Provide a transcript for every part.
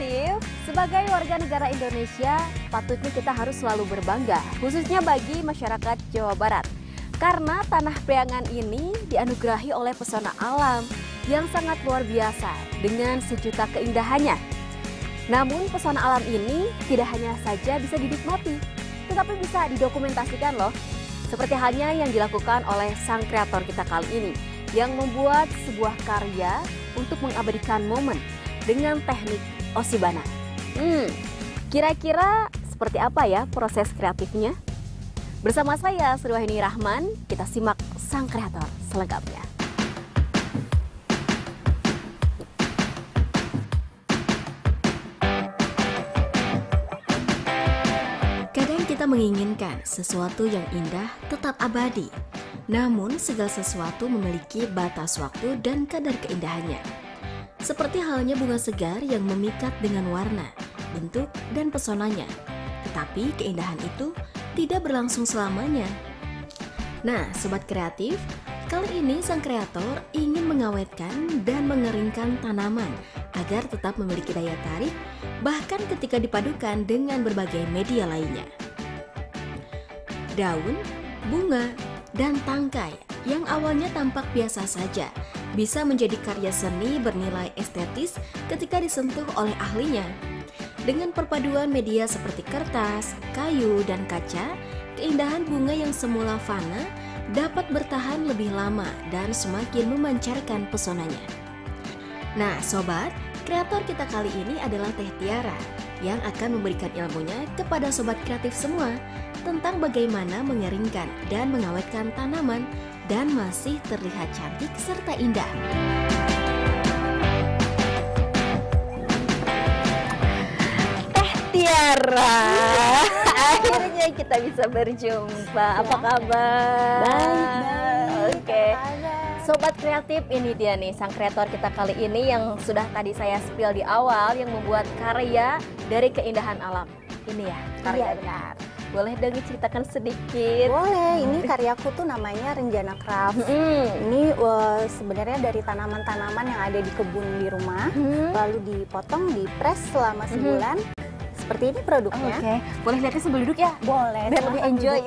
Kreatif, sebagai warga negara Indonesia, patutnya kita harus selalu berbangga, khususnya bagi masyarakat Jawa Barat. Karena tanah Priangan ini dianugerahi oleh pesona alam yang sangat luar biasa dengan sejuta keindahannya. Namun pesona alam ini tidak hanya saja bisa dinikmati, tetapi bisa didokumentasikan loh. Seperti halnya yang dilakukan oleh sang kreator kita kali ini, yang membuat sebuah karya untuk mengabadikan momen dengan teknik Osibana. Kira-kira seperti apa ya proses kreatifnya? Bersama saya, Surwahini Rahman, kita simak sang kreator selengkapnya. Kadang kita menginginkan sesuatu yang indah tetap abadi, namun segala sesuatu memiliki batas waktu dan kadar keindahannya. Seperti halnya bunga segar yang memikat dengan warna, bentuk, dan pesonanya. Tetapi keindahan itu tidak berlangsung selamanya. Nah, Sobat Kreatif, kali ini sang kreator ingin mengawetkan dan mengeringkan tanaman agar tetap memiliki daya tarik, bahkan ketika dipadukan dengan berbagai media lainnya. Daun, bunga, dan tangkai yang awalnya tampak biasa saja bisa menjadi karya seni bernilai estetis ketika disentuh oleh ahlinya. Dengan perpaduan media seperti kertas, kayu, dan kaca, keindahan bunga yang semula fana dapat bertahan lebih lama dan semakin memancarkan pesonanya. Nah, Sobat, kreator kita kali ini adalah Teh Tiara yang akan memberikan ilmunya kepada Sobat Kreatif semua tentang bagaimana mengeringkan dan mengawetkan tanaman dan masih terlihat cantik serta indah. Teh Tiara, akhirnya kita bisa berjumpa. Apa kabar? Baik. Oke. Sobat Kreatif, ini dia nih sang kreator kita kali ini yang sudah tadi saya spill di awal, yang membuat karya dari keindahan alam. Ini ya karya benar. Boleh dong ceritakan sedikit? Boleh, ini karyaku tuh namanya Renjana Craft. Ini sebenarnya dari tanaman-tanaman yang ada di kebun di rumah, lalu dipotong, dipres selama sebulan. Seperti ini produknya. Oke, boleh lihatnya sambil duduk ya? Boleh. Biar lebih enjoy.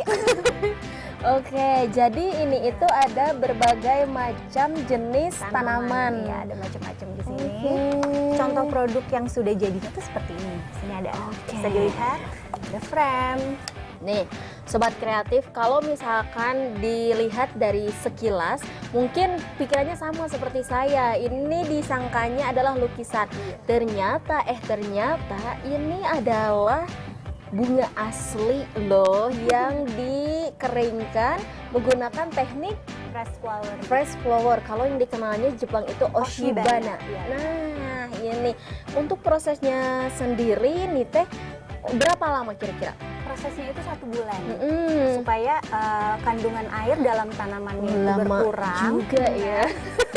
Oke, jadi ini itu ada berbagai macam jenis tanaman. Ya, ada macam-macam di sini. Contoh produk yang sudah jadi itu seperti ini. Di sini ada. Bisa dilihat, ada frame. Nih, Sobat Kreatif, kalau misalkan dilihat dari sekilas, mungkin pikirannya sama seperti saya. Ini disangkanya adalah lukisan. Ternyata ini adalah bunga asli loh yang dikeringkan menggunakan teknik fresh flower. Kalau yang dikenalnya Jepang itu Osibana. Nah, ini untuk prosesnya sendiri nih Teh, berapa lama kira-kira? Prosesnya itu 1 bulan supaya kandungan air dalam tanamannya itu berkurang juga ya.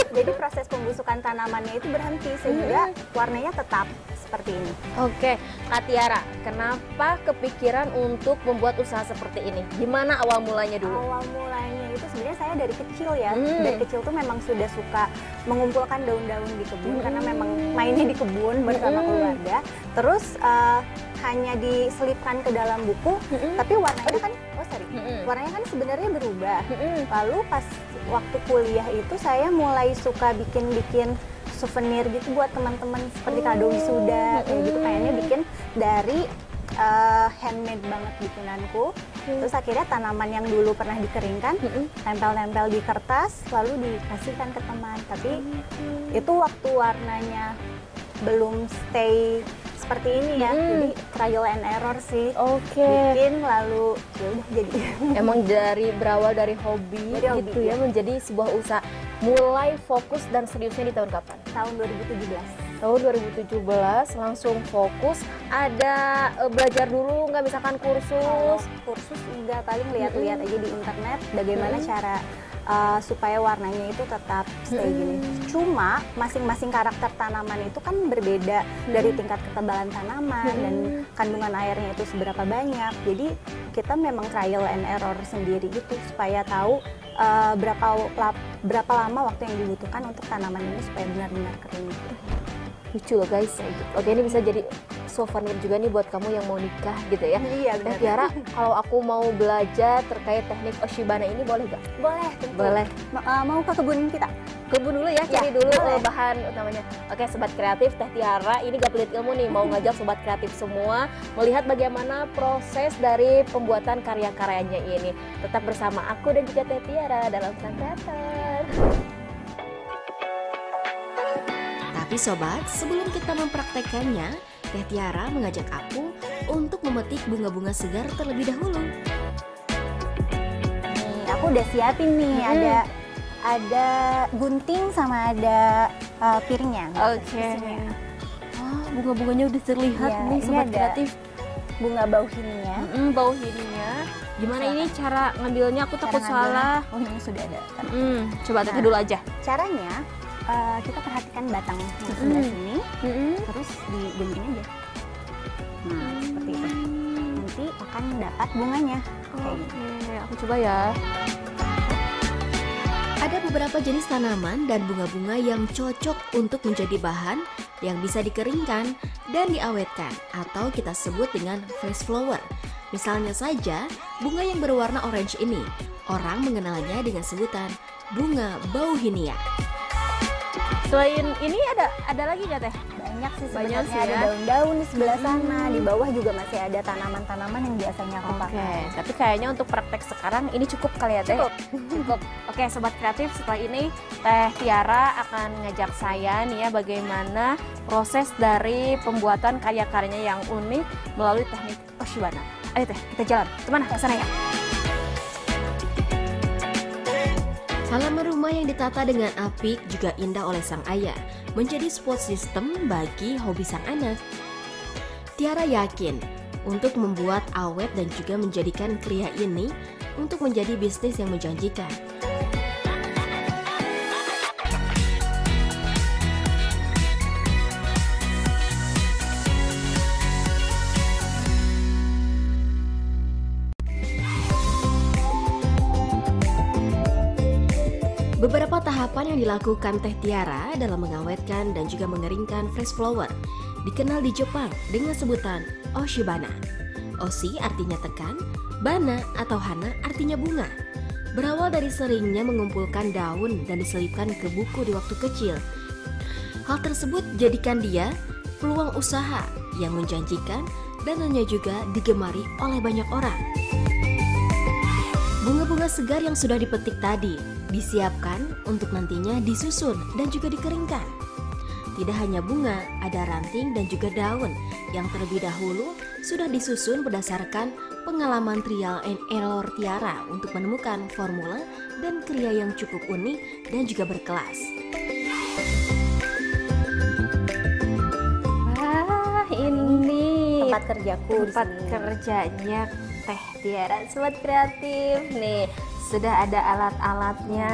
Jadi proses pembusukan tanamannya itu berhenti sehingga warnanya tetap seperti ini. Oke, Kak Tiara, kenapa kepikiran untuk membuat usaha seperti ini? Gimana awal mulanya dulu? Awal mulanya itu sebenarnya saya dari kecil ya. Dari kecil tuh memang sudah suka mengumpulkan daun-daun di kebun karena memang mainnya di kebun bersama keluarga. Terus hanya diselipkan ke dalam buku, tapi warnanya kan, warnanya kan sebenarnya berubah. Lalu pas waktu kuliah itu saya mulai suka bikin-bikin souvenir gitu buat teman-teman seperti kado wisuda, kayak gitu. Pengennya bikin dari handmade banget bikinanku. Terus akhirnya tanaman yang dulu pernah dikeringkan, tempel-tempel di kertas, lalu dikasihkan ke teman. Tapi itu waktu warnanya belum stay seperti ini ya, jadi trial and error sih. Bikin lalu ya udah jadi. Emang berawal dari hobi gitu ya, menjadi sebuah usaha. Mulai fokus dan seriusnya di tahun kapan? Tahun 2017. Tahun 2017 langsung fokus. Ada belajar dulu nggak, misalkan kursus? Kursus enggak, paling lihat-lihat aja di internet bagaimana cara supaya warnanya itu tetap stay gini. Cuma masing-masing karakter tanaman itu kan berbeda dari tingkat ketebalan tanaman dan kandungan airnya itu seberapa banyak. Jadi kita memang trial and error sendiri gitu supaya tahu berapa lama waktu yang dibutuhkan untuk tanaman ini supaya benar-benar kering. Lucu loh guys. Oke, ini bisa jadi souvenir juga nih buat kamu yang mau nikah gitu ya. Iya Teh benar. Tiara, kalau aku mau belajar terkait teknik Oshibana ini boleh gak? Boleh, tentu. Boleh. Mau ke kebun kita? Kebun dulu ya, cari Ya, dulu boleh. bahan utamanya. Oke, Sobat Kreatif, Teh Tiara ini gak pelit ilmu nih, mau ngajak Sobat Kreatif semua melihat bagaimana proses dari pembuatan karya-karyanya ini. Tetap bersama aku dan juga Teh Tiara dalam Sang Kreator. Tapi sobat, sebelum kita mempraktekannya, Teh Tiara mengajak aku untuk memetik bunga-bunga segar terlebih dahulu. Nih, aku udah siapin nih, ada gunting sama ada piringnya. Oke. Oh, bunga-bunganya udah terlihat Iya, nih ini Sobat ada Kreatif. Bunga bauhinnya. Bau hininya. Gimana ini cara ngambilnya? Aku takut Cara ngambilnya, salah. Oh, ini sudah ada. Coba Teh Nah. dulu aja. Caranya kita perhatikan batang yang sebelah sini, terus digunting aja. Nah, seperti itu. Nanti akan dapat bunganya. Kayak gitu. Oke, aku coba ya. Ada beberapa jenis tanaman dan bunga-bunga yang cocok untuk menjadi bahan yang bisa dikeringkan dan diawetkan atau kita sebut dengan fresh flower. Misalnya saja, bunga yang berwarna orange ini, orang mengenalnya dengan sebutan bunga bauhinia. Selain ini ada lagi nggak Teh? Banyak sih Banyak sebenarnya, sih ada ya. daun-daun di sebelah sana, di bawah juga masih ada tanaman-tanaman yang biasanya aku Oke, pakai. tapi kayaknya untuk praktek sekarang ini cukup kali ya Teh? Cukup. Oke, Sobat Kreatif, setelah ini Teh Tiara akan ngajak saya nih ya bagaimana proses dari pembuatan karya-karyanya yang unik melalui teknik Oshibana. Ayo Teh, kita jalan. Kemana? Ke sana ya? Halaman rumah yang ditata dengan apik juga indah oleh sang ayah, menjadi support system bagi hobi sang anak. Tiara yakin untuk membuat awet dan juga menjadikan kriya ini untuk menjadi bisnis yang menjanjikan. Beberapa tahapan yang dilakukan Teh Tiara dalam mengawetkan dan juga mengeringkan fresh flower dikenal di Jepang dengan sebutan Oshibana. Oshi artinya tekan, bana atau hana artinya bunga. Berawal dari seringnya mengumpulkan daun dan diselipkan ke buku di waktu kecil. Hal tersebut jadikan dia peluang usaha yang menjanjikan dan hanya juga digemari oleh banyak orang. Bunga-bunga segar yang sudah dipetik tadi disiapkan untuk nantinya disusun dan juga dikeringkan. Tidak hanya bunga, ada ranting dan juga daun yang terlebih dahulu sudah disusun berdasarkan pengalaman trial and error Tiara untuk menemukan formula dan kriya yang cukup unik dan juga berkelas. Wah, ini Tempat kerjaku di tempat sini. kerjanya Teh Tiara. Sobat Kreatif nih, sudah ada alat-alatnya,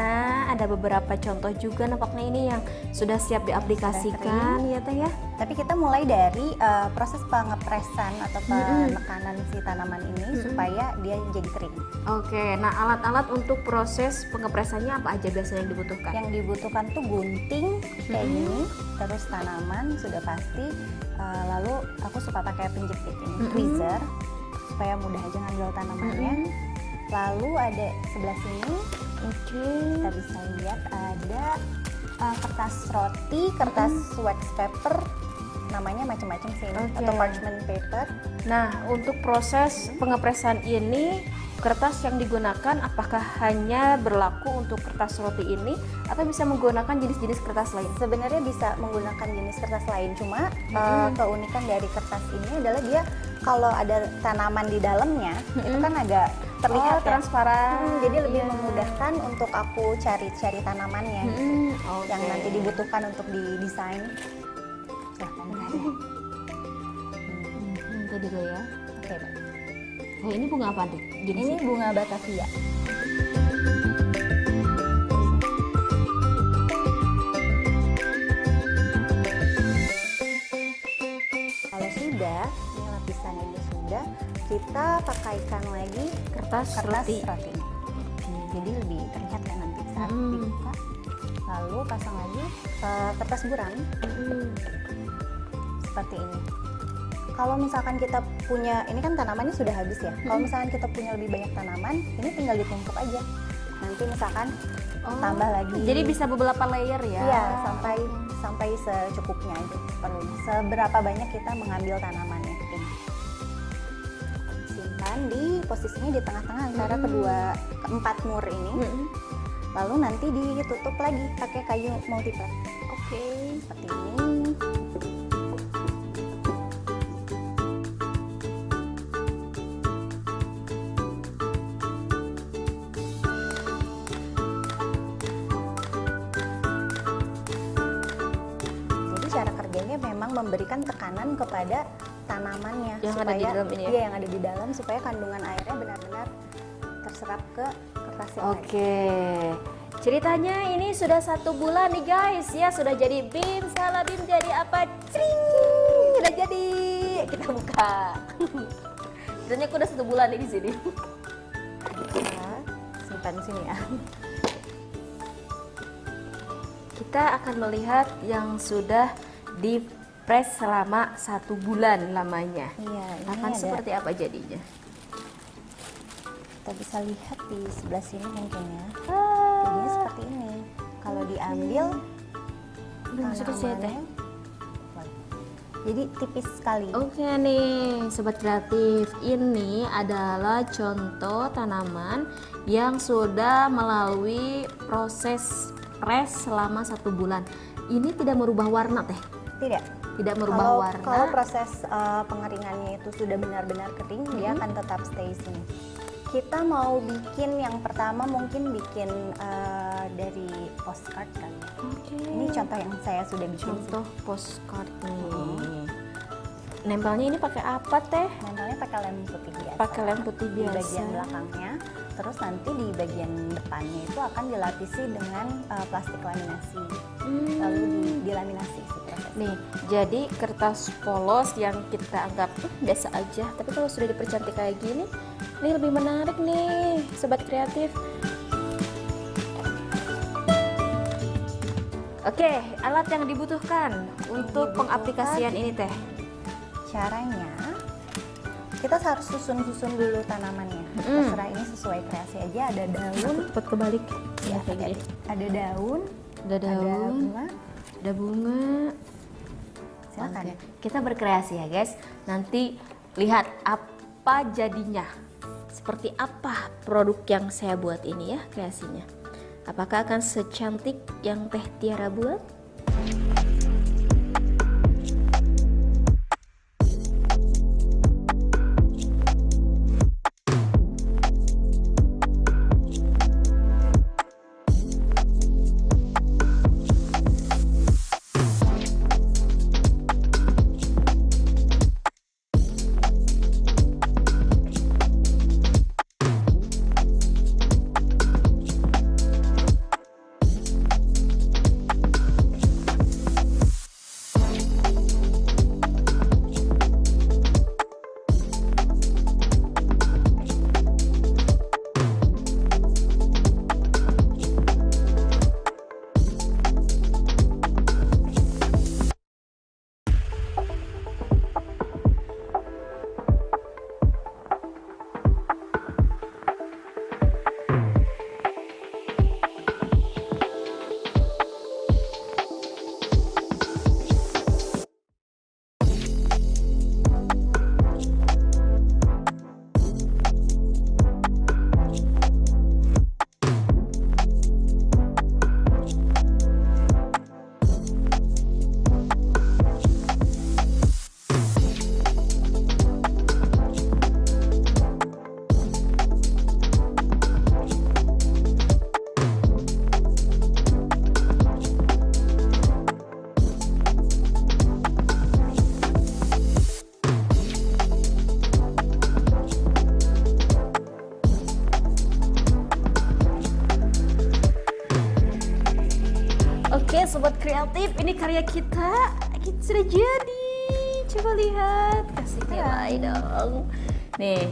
ada beberapa contoh juga nampaknya ini yang sudah siap diaplikasikan ya Teh ya. Tapi kita mulai dari proses pengepresan atau penekanan si tanaman ini supaya dia jadi kering. Oke, nah alat-alat untuk proses pengepresannya apa aja biasanya yang dibutuhkan? Yang dibutuhkan tuh gunting kayak gini, terus tanaman sudah pasti. Lalu aku suka pakai penjepit ini, tweezer, supaya mudah aja ngambil tanamannya. Lalu ada sebelah sini, kita bisa lihat ada kertas roti, kertas wax paper, namanya macam-macam sih ini, Oke. atau parchment paper. Nah, untuk proses pengepresan ini kertas yang digunakan apakah hanya berlaku untuk kertas roti ini atau bisa menggunakan jenis-jenis kertas lain? Sebenarnya bisa menggunakan jenis kertas lain, cuma keunikan dari kertas ini adalah dia kalau ada tanaman di dalamnya itu kan agak terlihat ya. Transparan. Jadi lebih Iya. memudahkan untuk aku cari-cari tanamannya Oke. yang nanti dibutuhkan untuk didesain. Silahkan. Tadi dulu ya. Oke, Mbak. Ini bunga apa tuh? Ini bunga Batavia. kita pakaikan lagi Kertas kertas roti. rotinya. Jadi lebih terlihat kan nanti saat dibuka. Lalu pasang lagi kertas buram seperti ini. Kalau misalkan kita punya, ini kan tanamannya sudah habis ya. Kalau misalkan kita punya lebih banyak tanaman, ini tinggal ditumpuk aja. Nanti misalkan tambah lagi. Jadi bisa beberapa layer ya? Iya, sampai secukupnya aja perlunya. Seberapa banyak kita mengambil tanamannya ini. Simpan di posisinya di tengah-tengah antara keempat mur ini. Lalu nanti ditutup lagi pakai kayu multiplek. Oke. Seperti ini. Jadi cara kerjanya memang memberikan tekanan kepada tanamannya Yang ada di dalam ini ya? Iya, yang ada di dalam supaya kandungan airnya benar-benar terserap ke kertas yang lain. Oke. Ceritanya ini sudah 1 bulan nih guys ya, sudah jadi bim. Salah bim jadi apa? Cring, udah jadi. Kita buka. Ceritanya aku udah 1 bulan nih di sini. Kita simpan sini ya. Kita akan melihat yang sudah di press selama 1 bulan lamanya. Iya, ini Akan ada, seperti apa jadinya? kita bisa lihat di sebelah sini mungkin ya. Jadinya seperti ini. Kalau diambil Sudah siap ya? jadi tipis sekali. Oke nih Sobat Kreatif, ini adalah contoh tanaman yang sudah melalui proses press selama 1 bulan. Ini tidak merubah warna teh? Tidak merubah warna. Kalau proses pengeringannya itu sudah benar-benar kering, dia akan tetap stay sini. Kita mau bikin yang pertama mungkin bikin dari postcard kan. Ini contoh yang saya sudah bikin. Contoh postcard nih. Nempelnya ini pakai apa teh? Nempelnya pakai lem putih biasa. Pakai lem putih Di biasa. bagian belakangnya, terus nanti di bagian depannya itu akan dilapisi dengan plastik laminasi. Lalu dilaminasi sih prosesnya. Nih, jadi kertas polos yang kita anggap biasa aja, tapi kalau sudah dipercantik kayak gini, ini lebih menarik nih, Sobat Kreatif. Oke, alat yang dibutuhkan untuk pengaplikasian ini teh. Caranya, kita harus susun-susun dulu tanamannya. Terserah ini sesuai kreasi aja. Ada daun, Cepat kebalik. ya, kayak gini. ada daun, Ada ada daun, bunga. ada bunga. Silakan. Oke, kita berkreasi ya guys. Nanti lihat apa jadinya. Seperti apa produk yang saya buat ini ya kreasinya. Apakah akan secantik yang Teh Tiara buat? Oke Sobat Kreatif, ini karya kita sudah jadi. Coba lihat, kasih nilai dong. Nih,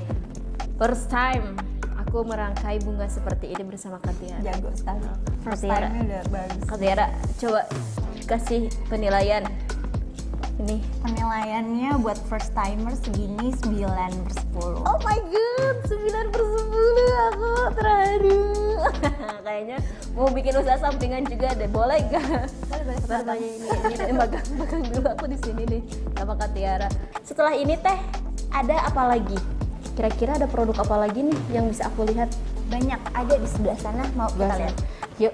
first time aku merangkai bunga seperti ini bersama Katiara. Jago sekali. First Katiara. time-nya udah bagus. Katiara, coba kasih penilaian. Ini. Penilaiannya buat first timer segini 9/10. Oh my god, 9/10 aku terharu. Kayaknya mau bikin usaha sampingan juga deh, boleh gak? Boleh. Ini magang dulu aku di sini nih sama Katiara. Setelah ini teh ada apa lagi? Kira-kira ada produk apa lagi nih yang bisa aku lihat? Banyak ada di sebelah sana, mau kita lihat. Yuk,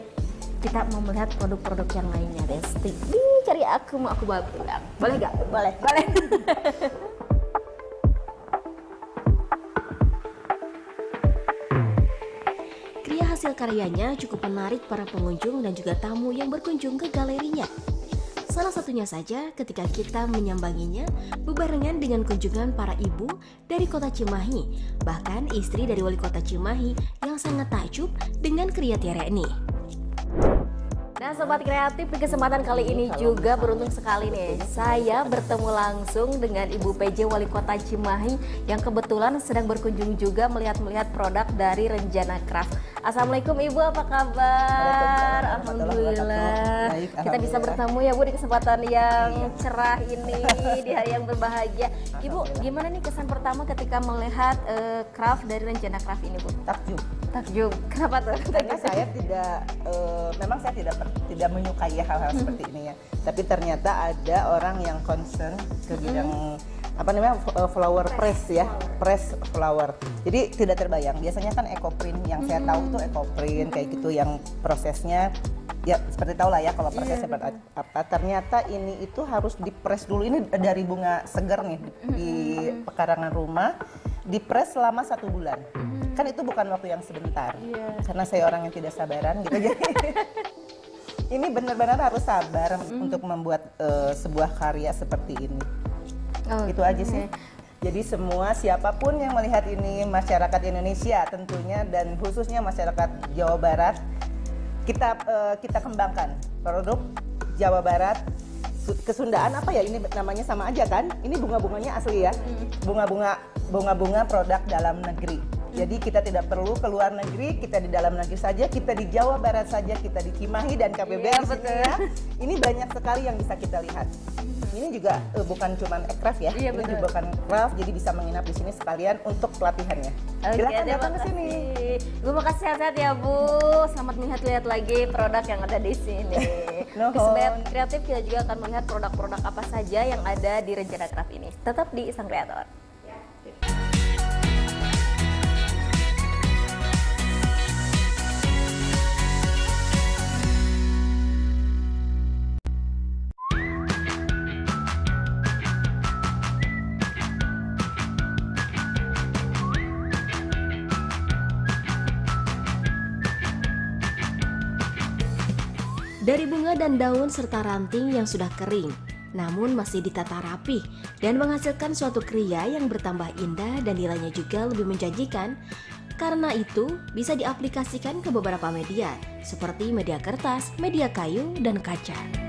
kita mau melihat produk-produk yang lainnya, Resti. Ih, cari aku, mau aku bawa pulang. Boleh gak? Boleh. Kriya hasil karyanya cukup menarik para pengunjung dan juga tamu yang berkunjung ke galerinya. Salah satunya saja ketika kita menyambanginya bebarengan dengan kunjungan para ibu dari kota Cimahi, bahkan istri dari wali kota Cimahi yang sangat takjub dengan kriya Tiara ini. Nah Sobat Kreatif, di kesempatan kali ini juga beruntung sekali nih saya bertemu langsung dengan Ibu PJ Wali Kota Cimahi yang kebetulan sedang berkunjung juga melihat-melihat produk dari Renjana Craft. Assalamualaikum Ibu, apa kabar? Alhamdulillah. Baik, Kita bisa bertemu ya Bu di kesempatan yang cerah ini, di hari yang berbahagia. Ibu, gimana nih kesan pertama ketika melihat craft dari Renjana Craft ini Bu? Takjub. Kenapa tuh? Karena saya memang saya tidak menyukai hal-hal seperti ini ya. Tapi ternyata ada orang yang concern ke bidang flower press ya, press flower. Jadi tidak terbayang. Biasanya kan ecoprint yang saya tahu itu ecoprint kayak gitu yang prosesnya ya seperti tahu lah ya kalau prosesnya seperti apa. Ternyata ini itu harus dipres dulu. Ini dari bunga segar nih di pekarangan rumah, dipres selama 1 bulan. Kan itu bukan waktu yang sebentar. Karena saya orang yang tidak sabaran gitu jadi ini benar-benar harus sabar untuk membuat sebuah karya seperti ini. Itu aja sih. Jadi semua siapapun yang melihat ini, masyarakat Indonesia tentunya dan khususnya masyarakat Jawa Barat, kita kembangkan produk Jawa Barat. Kesundaan apa ya ini namanya sama aja kan? Ini bunga-bunganya asli ya. Bunga-bunga produk dalam negeri. Jadi kita tidak perlu ke luar negeri, kita di dalam negeri saja, kita di Jawa Barat saja, kita di Cimahi dan KBB di sini ya. Ini banyak sekali yang bisa kita lihat. Ini juga bukan cuma aircraft ya, ini juga bukan craft, jadi bisa menginap di sini sekalian untuk pelatihannya. Silakan datang ke sini. Bu, makasih sehat-sehat ya Bu. Selamat melihat-lihat lagi produk yang ada di sini. Sobat Kreatif, kita juga akan melihat produk-produk apa saja yang ada di Renjana Craft ini. Tetap di Sang Kreator. Dari bunga dan daun serta ranting yang sudah kering, namun masih ditata rapi dan menghasilkan suatu kriya yang bertambah indah dan nilainya juga lebih menjanjikan. Karena itu bisa diaplikasikan ke beberapa media seperti media kertas, media kayu, dan kaca.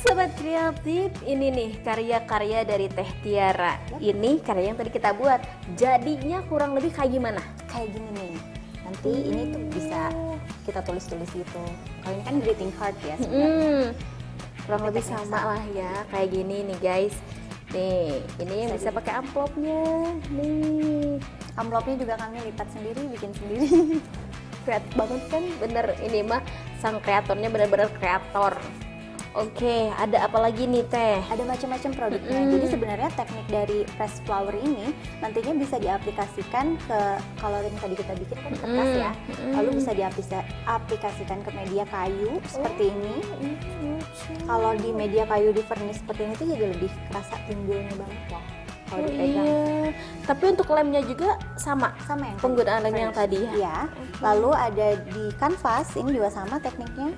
Sobat Kreatif, ini nih karya-karya dari Teh Tiara. Ini karya yang tadi kita buat. Jadinya kurang lebih kayak gimana? Kayak gini nih. Nanti ini tuh bisa kita tulis-tulis gitu. Kalau ini kan greeting card ya sebenarnya. Kurang lebih sama lah ya, kayak gini nih guys. Nih, ini yang bisa pakai amplopnya. Nih, Amplopnya juga kami lipat sendiri, bikin sendiri. kreatif banget kan? Bener, ini mah sang kreatornya bener-bener kreator. Oke, ada apa lagi nih Teh? Ada macam-macam produknya. Jadi sebenarnya teknik dari press flower ini nantinya bisa diaplikasikan ke, kalau yang tadi kita bikin kan kertas ya, lalu bisa diaplikasikan ke media kayu seperti ini. Kalau di media kayu di furnish seperti ini tuh jadi lebih kerasa timbulnya banget loh kalau dipegang. Iya. Tapi untuk lemnya juga sama Yang penggunaan lem yang tadi ya? Iya. Lalu ada di kanvas, ini juga sama tekniknya.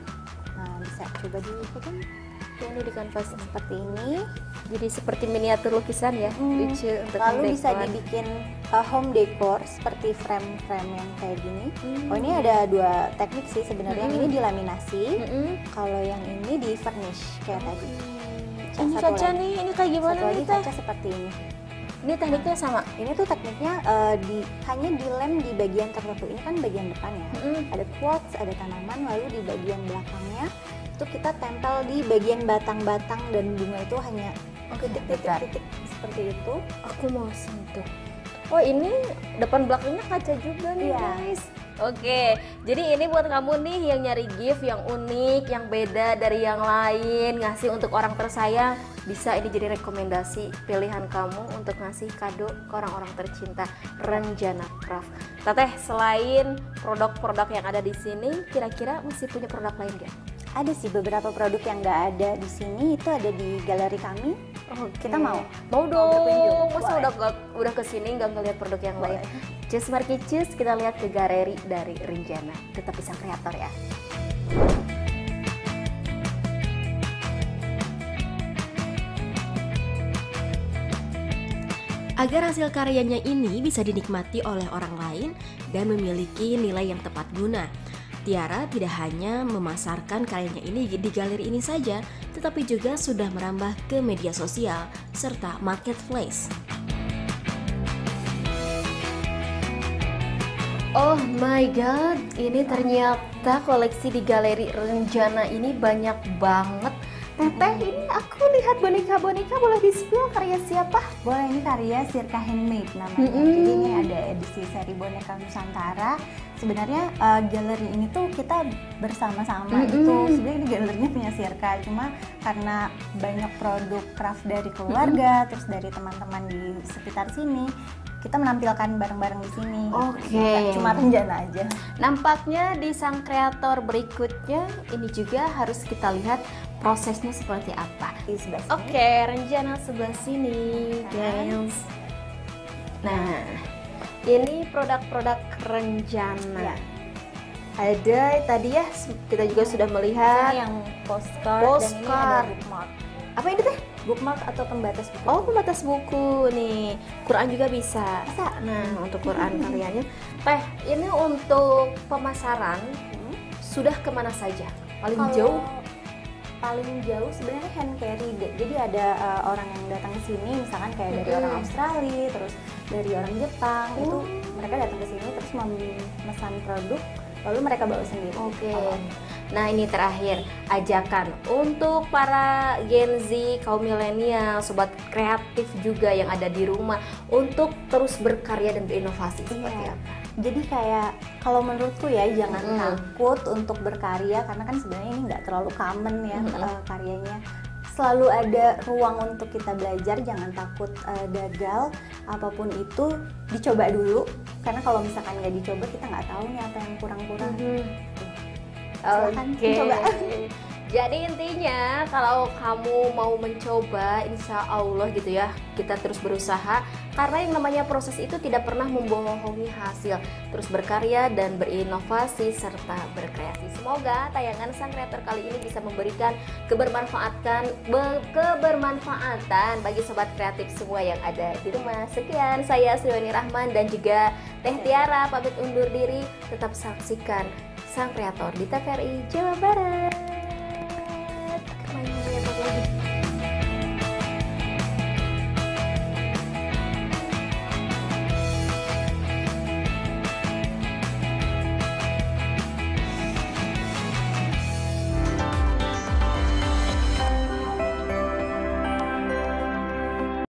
Nah, bisa coba dipegang. Ini di kanvas seperti ini. jadi seperti miniatur lukisan ya, lucu untuk Lalu bisa mendekor. dibikin home decor seperti frame-frame yang kayak gini. Oh, ini ada dua teknik sih sebenarnya. Yang ini dilaminasi, kalau yang ini di furnish kayak tadi. Ini Satu kaca lagi. nih, ini kayak gimana Satu lagi nih Teh? kaca seperti ini. Ini tekniknya sama. Ini tuh tekniknya hanya dilem di bagian tertentu. Ini kan bagian depan ya. Ada quartz, ada tanaman, lalu di bagian belakangnya itu kita tempel di bagian batang-batang dan bunga itu hanya titik-titik seperti itu. Aku mau sentuh. Oh, ini depan belakangnya kaca juga nih, Iya. guys. Oke, jadi ini buat kamu nih yang nyari gift yang unik, yang beda dari yang lain, ngasih untuk orang tersayang, bisa ini jadi rekomendasi pilihan kamu untuk ngasih kado ke orang-orang tercinta. Renjana Craft. Teteh, selain produk-produk yang ada di sini, kira-kira masih punya produk lain gak? Ada sih beberapa produk yang nggak ada di sini, itu ada di galeri kami. Kita mau? Mau berkunjung? dong. Masa Boleh. udah kesini nggak ngeliat produk yang lain? Cus Marki Cus, kita lihat ke galeri dari Renjana. Tetap bisa kreator ya. Agar hasil karyanya ini bisa dinikmati oleh orang lain dan memiliki nilai yang tepat guna, Tiara tidak hanya memasarkan karyanya ini di galeri ini saja, tetapi juga sudah merambah ke media sosial serta marketplace. Oh my god, ini ternyata koleksi di galeri Renjana ini banyak banget. Teteh, ini aku lihat boneka-boneka, boleh di-spill karya siapa? Boleh, ini karya Sirka Handmade namanya. Jadi ini ada edisi seri boneka Nusantara. Sebenarnya galeri ini tuh kita bersama-sama gitu. Sebenarnya ini galerinya punya Sirka, cuma karena banyak produk craft dari keluarga, terus dari teman-teman di sekitar sini, kita menampilkan bareng-bareng di sini. Oke. Nggak cuma Renjana aja. Nampaknya di sang kreator berikutnya ini juga harus kita lihat prosesnya seperti apa. Di sebelah sini. Oke, Renjana sebelah sini, guys. Nah, ini produk-produk Renjana. Ya. Ada tadi ya, kita juga sudah melihat. Ini yang postcard, dan ini Postcard. ada bookmark. Apa ini teh? Bookmark atau pembatas buku. Oh, pembatas buku nih. Quran juga bisa. Bisa. Nah, untuk Quran karyanya. Teh, ini untuk pemasaran sudah kemana saja? Paling Kalau jauh? paling jauh sebenarnya hand carry deh. Jadi ada orang yang datang ke sini, misalkan kayak dari orang Australia, terus dari orang Jepang, itu mereka datang ke sini terus memesan produk, lalu mereka bawa sendiri. Oke. Nah, ini terakhir ajakan untuk para Gen Z, kaum milenial, sobat kreatif juga yang ada di rumah untuk terus berkarya dan berinovasi seperti Iya. apa? Jadi kayak kalau menurutku ya jangan takut untuk berkarya karena kan sebenarnya ini nggak terlalu common ya karyanya. Selalu ada ruang untuk kita belajar, jangan takut gagal, apapun itu dicoba dulu. Karena kalau misalkan nggak dicoba kita nggak tahu nih apa yang kurang-kurang. Silakan coba. Jadi intinya kalau kamu mau mencoba, insya Allah gitu ya, kita terus berusaha karena yang namanya proses itu tidak pernah membohongi hasil. Terus berkarya dan berinovasi serta berkreasi. Semoga tayangan sang kreator kali ini bisa memberikan kebermanfaatan bagi sobat kreatif semua yang ada di rumah. Sekian, saya Sriwani Rahman dan juga Teh Tiara pamit undur diri. Tetap saksikan sang kreator di TVRI Jawa Barat. Mainnya banyak lagi.